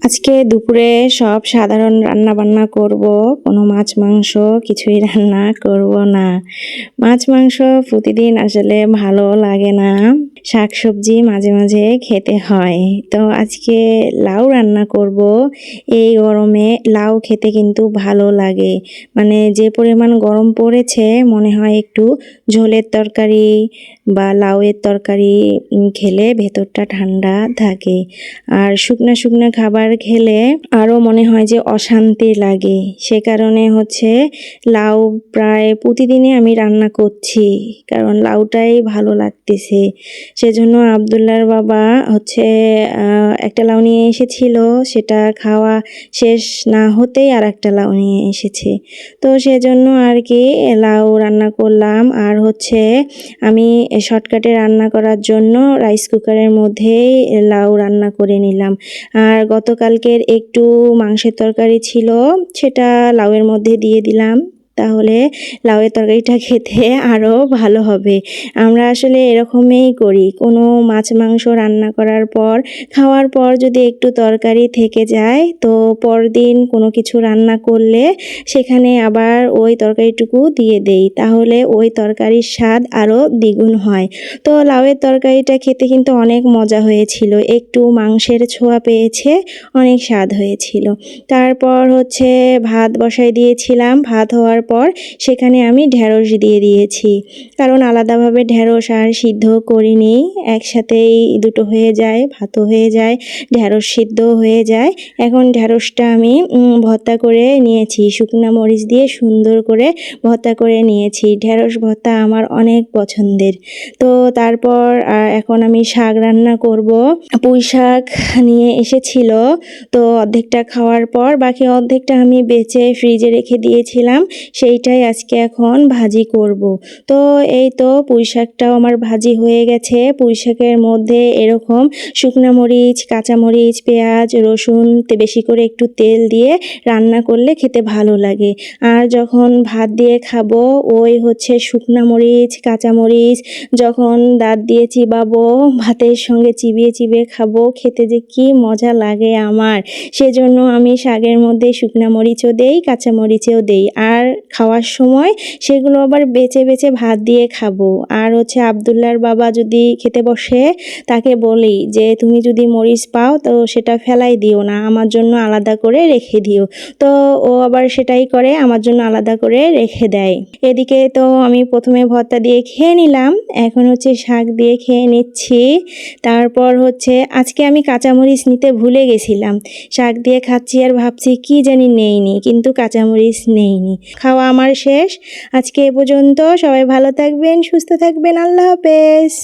আজকে দুপুরে সব সাধারণ রান্না বান্না করব, কোনো মাছ মাংস কিছুই রান্না করব না। মাছ মাংস প্রতিদিন আসলে ভালো লাগে না, শাকসবজি মাঝে মাঝে খেতে হয়। তো আজকে লাউ রান্না করব। এই গরমে লাউ খেতে কিন্তু ভালো লাগে, মানে যে পরিমাণ গরম পড়েছে মনে হয় একটু ঝোলের তরকারি বা লাউয়ের তরকারি খেলে ভেতরটা ঠান্ডা থাকে। আর শুকনা শুকনা খাবার খেলে আরও মনে হয় যে অশান্তি লাগে। সে কারণে লাউ প্রায় প্রতিদিনই আমি রান্না করছি, কারণ লাউটাই ভালো লাগতেছে। সেজন্য আবদুল্লার বাবা একটা লাউ নিয়ে এসেছিল, সেটা খাওয়া শেষ না হতেই আর একটা লাউ নিয়ে এসেছে। তো সেজন্য আর কি লাউ রান্না করলাম। আর আমি শর্টকাটে রান্না করার জন্য রাইস কুকারের মধ্যেই লাউ রান্না করে নিলাম। আর গতকালকের একটু মাংসের তরকারি ছিল, সেটা লাউয়ের মধ্যে দিয়ে দিলাম, তাহলে লাউয়ের তরকারিটা খেতে আরও ভালো হবে। আমরা আসলে এরকমই করি, কোনো মাছ মাংস রান্না করার পর খাওয়ার পর যদি একটু তরকারি থেকে যায়, তো পরদিন কোনো কিছু রান্না করলে সেখানে আবার ওই তরকারিটুকু দিয়ে দেই, তাহলে ওই তরকারির স্বাদ আরও দ্বিগুণ হয়। তো লাউয়ের তরকারিটা খেতে কিন্তু অনেক মজা হয়েছিল, একটু মাংসের ছোঁয়া পেয়েছে, অনেক স্বাদ হয়েছিল। তারপর ভাত বসাই দিয়েছিলাম। ভাত হওয়ার পর সেখানে আমি ঢেঁড়স দিয়ে দিয়েছি, কারণ আলাদাভাবে ঢেঁড়স আর সিদ্ধ করিনি, একসাথেই দুটো হয়ে যায়, ভাতও হয়ে যায়, ঢেঁড়স সিদ্ধ হয়ে যায়। এখন ঢেঁড়সটা আমি ভর্তা করে নিয়েছি, শুকনো মরিচ দিয়ে সুন্দর করে ভর্তা করে নিয়েছি। ঢেঁড়স ভর্তা আমার অনেক পছন্দের। তো তারপর এখন আমি শাক রান্না করব। পুঁই শাক নিয়ে এসেছিল, তো অর্ধেকটা খাওয়ার পর বাকি অর্ধেকটা আমি বেছে ফ্রিজে রেখে দিয়েছিলাম, সেইটাই আজকে এখন ভাজি করব। তো এই তো পুঁই শাকটাও আমার ভাজি হয়ে গেছে। পুঁই শাকের মধ্যে এরকম শুকনো মরিচ, কাঁচামরিচ, পেঁয়াজ, রসুন বেশি করে একটু তেল দিয়ে রান্না করলে খেতে ভালো লাগে। আর যখন ভাত দিয়ে খাবো, ওই শুকনো মরিচ, কাঁচামরিচ যখন দাঁত দিয়ে চিবাবো, ভাতের সঙ্গে চিবিয়ে চিবিয়ে খাবো, খেতে যে কি মজা লাগে আমার। সেজন্য আমি শাকের মধ্যে শুকনো মরিচও দেই, কাঁচামরিচও দেই, আর খাওয়ার সময় সেগুলো আবার বেছে বেছে ভাত দিয়ে খাবো। আর আবদুল্লার বাবা যদি খেতে বসে, তাকে বলি যে তুমি যদি মরিচ পাও তো সেটা ফেলাই দিও না, আমার জন্য আলাদা করে রেখে দিও। তো ও আবার সেটাই করে, আমার জন্য আলাদা করে রেখে দেয়। এদিকে তো আমি প্রথমে ভর্তা দিয়ে খেয়ে নিলাম, এখন শাক দিয়ে খেয়ে নিচ্ছি। তারপর আজকে আমি কাঁচামরিচ নিতে ভুলে গেছিলাম, শাক দিয়ে খাচ্ছি আর ভাবছি কি জানি নেইনি, কিন্তু কাঁচামরিচ নেইনি। খাওয়া আমার শেষ। আজকে এ পর্যন্ত। সবাই ভালো থাকবেন, সুস্থ থাকবেন। আল্লাহ হাফেজ।